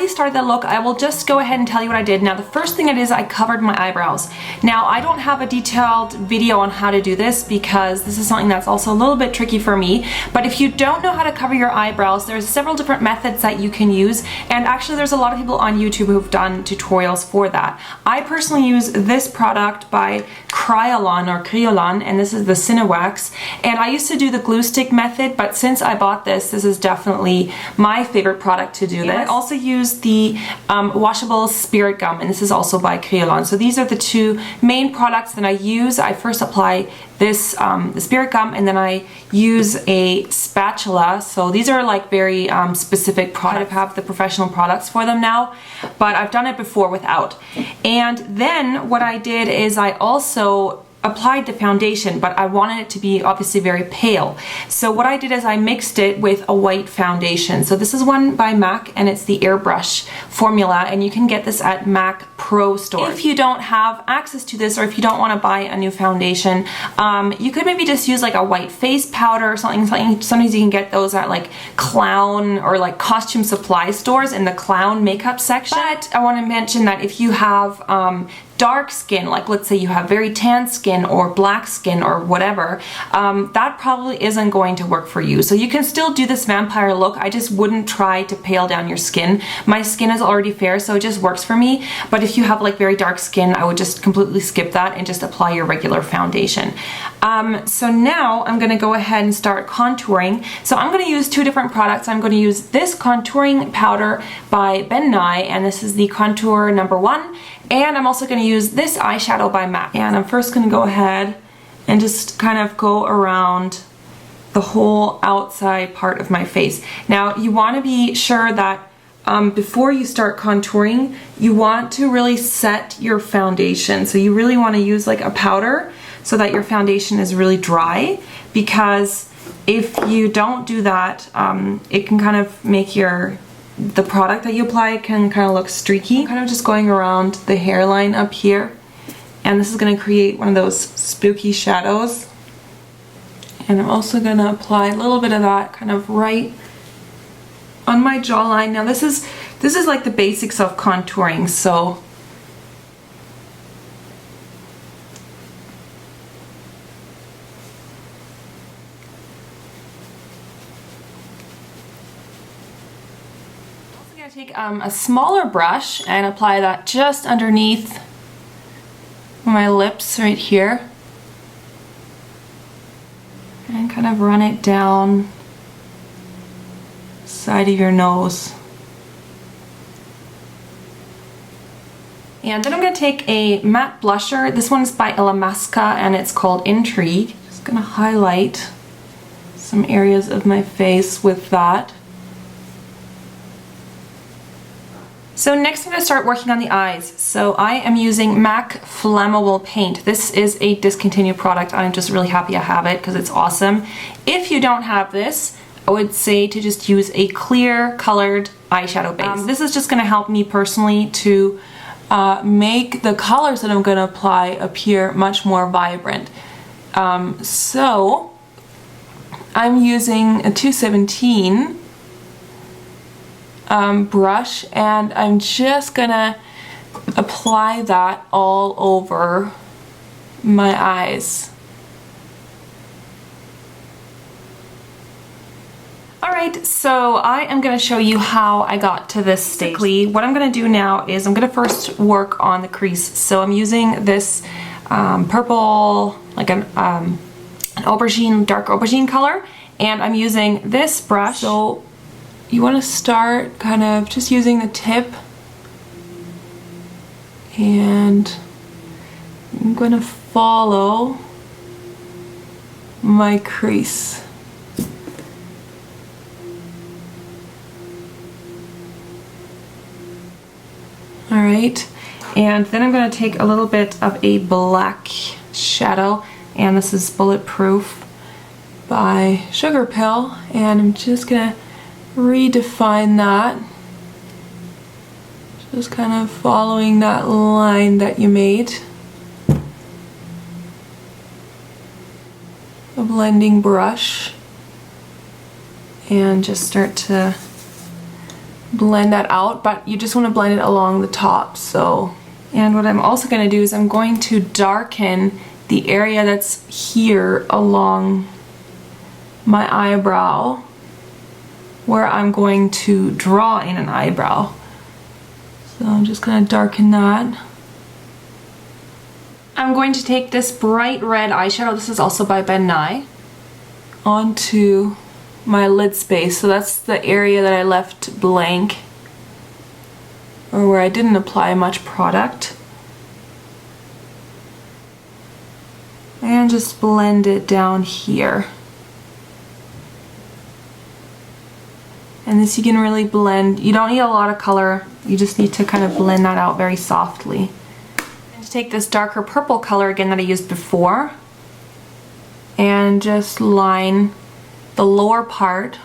already started the look, I will just go ahead and tell you what I did. Now the first thing I did is I covered my eyebrows. Now I don't have a detailed video on how to do this because this is something that's also a little bit tricky for me, but if you don't know how to cover your eyebrows, there's several different methods that you can use, and actually there's a lot of people on YouTube who've done tutorials for that. I personally use this product by Kryolan, and this is the Cinewax, and I used to do the glue stick method, but since I bought this is definitely my favorite product to do this. I also use the washable spirit gum, and this is also by Kryolan. So these are the two main products that I use. I first apply this the spirit gum, and then I use a spatula. So these are like very specific products. I have the professional products for them now, but I've done it before without. And then what I did is I also applied the foundation, but I wanted it to be obviously very pale. So what I did is I mixed it with a white foundation. So this is one by MAC, and it's the airbrush formula, and you can get this at MAC Pro store. If you don't have access to this, or if you don't want to buy a new foundation, you could maybe just use like a white face powder or something. Sometimes you can get those at like clown or like costume supply stores in the clown makeup section. But I want to mention that if you have dark skin, like let's say you have very tan skin or black skin or whatever, that probably isn't going to work for you. So you can still do this vampire look. I just wouldn't try to pale down your skin. My skin is already fair, so it just works for me. But if you have like very dark skin, I would just completely skip that and just apply your regular foundation. So now I'm going to go ahead and start contouring. So I'm going to use two different products. I'm going to use this contouring powder by Ben Nye, and this is the contour number 1. And I'm also going to use this eyeshadow by MAC. And I'm first going to go ahead and just kind of go around the whole outside part of my face. Now you want to be sure that before you start contouring, you want to really set your foundation. So you really want to use like a powder so that your foundation is really dry, because if you don't do that, it can kind of make the product that you apply can kind of look streaky. I'm kind of just going around the hairline up here, and this is going to create one of those spooky shadows. And I'm also going to apply a little bit of that kind of right on my jawline. Now this is like the basics of contouring, so take a smaller brush and apply that just underneath my lips right here, and kind of run it down side of your nose. And then I'm going to take a matte blusher. This one's by Illamasqua and it's called Intrigue. Just going to highlight some areas of my face with that. So next I'm going to start working on the eyes. So I am using MAC Flammable Paint. This is a discontinued product. I'm just really happy I have it because it's awesome. If you don't have this, I would say to just use a clear colored eyeshadow base. This is just going to help me personally to make the colors that I'm going to apply appear much more vibrant. So I'm using a 217 brush, and I'm just gonna apply that all over my eyes. Alright, so I am going to show you how I got to this stage. Basically, what I'm going to do now is I'm going to first work on the crease. So I'm using this purple, like an aubergine, dark aubergine color, and I'm using this brush. So you want to start kind of just using the tip, and I'm going to follow my crease. Alright, and then I'm going to take a little bit of a black shadow, and this is Bulletproof by Sugar Pill, and I'm just going to redefine that, just kind of following that line that you made. A blending brush, and just start to blend that out, but you just want to blend it along the top. So, and what I'm also going to do is I'm going to darken the area that's here along my eyebrow where I'm going to draw in an eyebrow. So I'm just going to darken that. I'm going to take this bright red eyeshadow, this is also by Ben Nye, onto my lid space. So that's the area that I left blank, or where I didn't apply much product. And just blend it down here. And this you can really blend, you don't need a lot of color, you just need to kind of blend that out very softly. And to take this darker purple color again that I used before, and just line the lower part.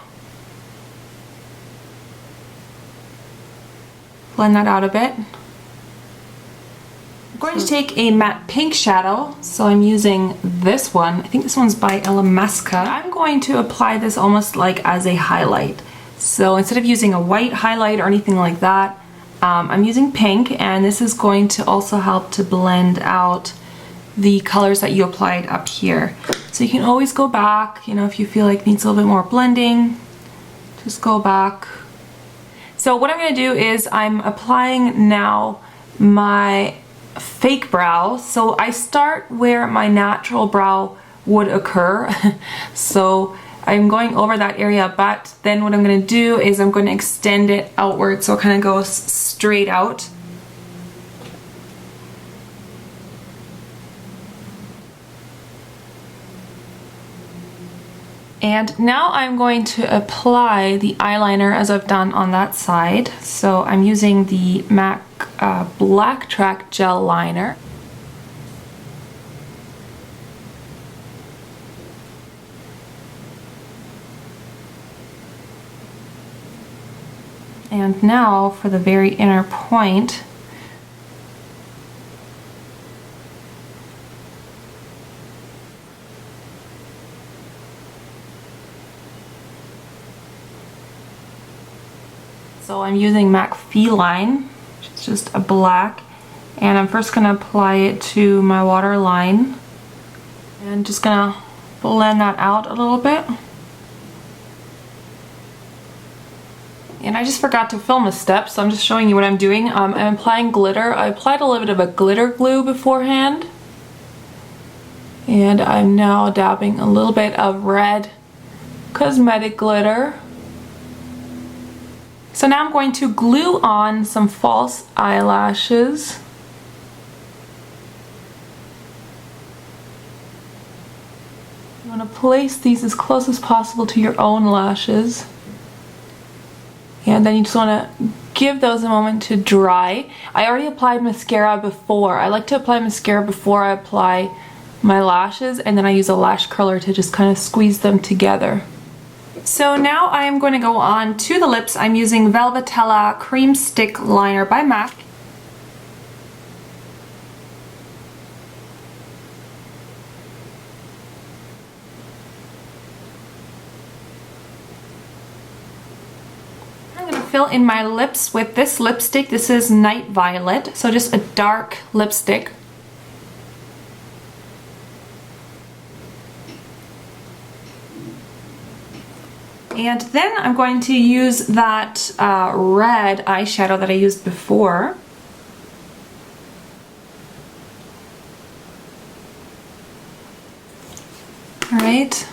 Blend that out a bit. I'm going to take a matte pink shadow, so I'm using this one. I think this one's by Ella Masca. I'm going to apply this almost like as a highlight. So instead of using a white highlight or anything like that, I'm using pink, and this is going to also help to blend out the colors that you applied up here. So you can always go back, you know, if you feel like it needs a little bit more blending, just go back. So what I'm going to do is I'm applying now my fake brow. So I start where my natural brow would occur. So I'm going over that area, but then what I'm going to do is I'm going to extend it outward so it kind of goes straight out. And now I'm going to apply the eyeliner as I've done on that side. So I'm using the MAC Black Track Gel Liner. And now for the very inner point, so I'm using MAC Feline, which is just a black, and I'm first going to apply it to my waterline and just going to blend that out a little bit. And I just forgot to film a step, so I'm just showing you what I'm doing. I'm applying glitter. I applied a little bit of a glitter glue beforehand. And I'm now dabbing a little bit of red cosmetic glitter. So now I'm going to glue on some false eyelashes. You want to place these as close as possible to your own lashes. And then you just want to give those a moment to dry. I already applied mascara before. I like to apply mascara before I apply my lashes, and then I use a lash curler to just kind of squeeze them together. So now I am going to go on to the lips. I'm using Velvetella Cream Stick Liner by MAC. Fill in my lips with this lipstick. This is Night Violet, so just a dark lipstick. And then I'm going to use that red eyeshadow that I used before. Alright,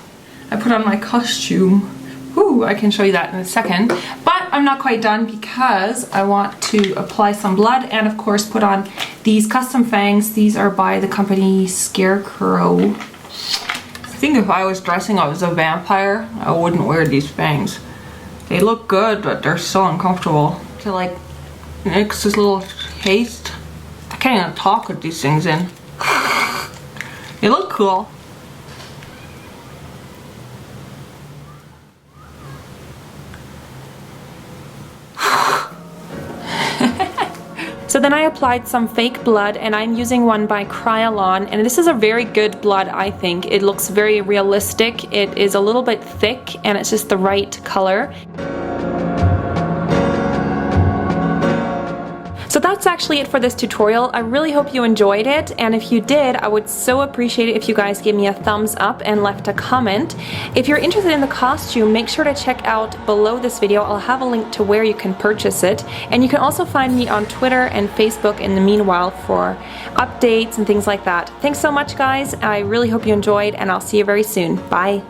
I put on my costume. Ooh, I can show you that in a second. But I'm not quite done because I want to apply some blood and of course put on these custom fangs. These are by the company Scarecrow. I think if I was dressing up as a vampire, I wouldn't wear these fangs. They look good, but they're so uncomfortable. To like mix this little paste. I can't even talk with these things in. They look cool. So then I applied some fake blood, and I'm using one by Kryolan, and this is a very good blood, I think. It looks very realistic. It is a little bit thick and it's just the right color. that's actually it for this tutorial. I really hope you enjoyed it, and if you did, I would so appreciate it if you guys gave me a thumbs up and left a comment. If you're interested in the costume, make sure to check out below this video. I'll have a link to where you can purchase it, and you can also find me on Twitter and Facebook in the meanwhile for updates and things like that. Thanks so much, guys. I really hope you enjoyed, and I'll see you very soon. Bye.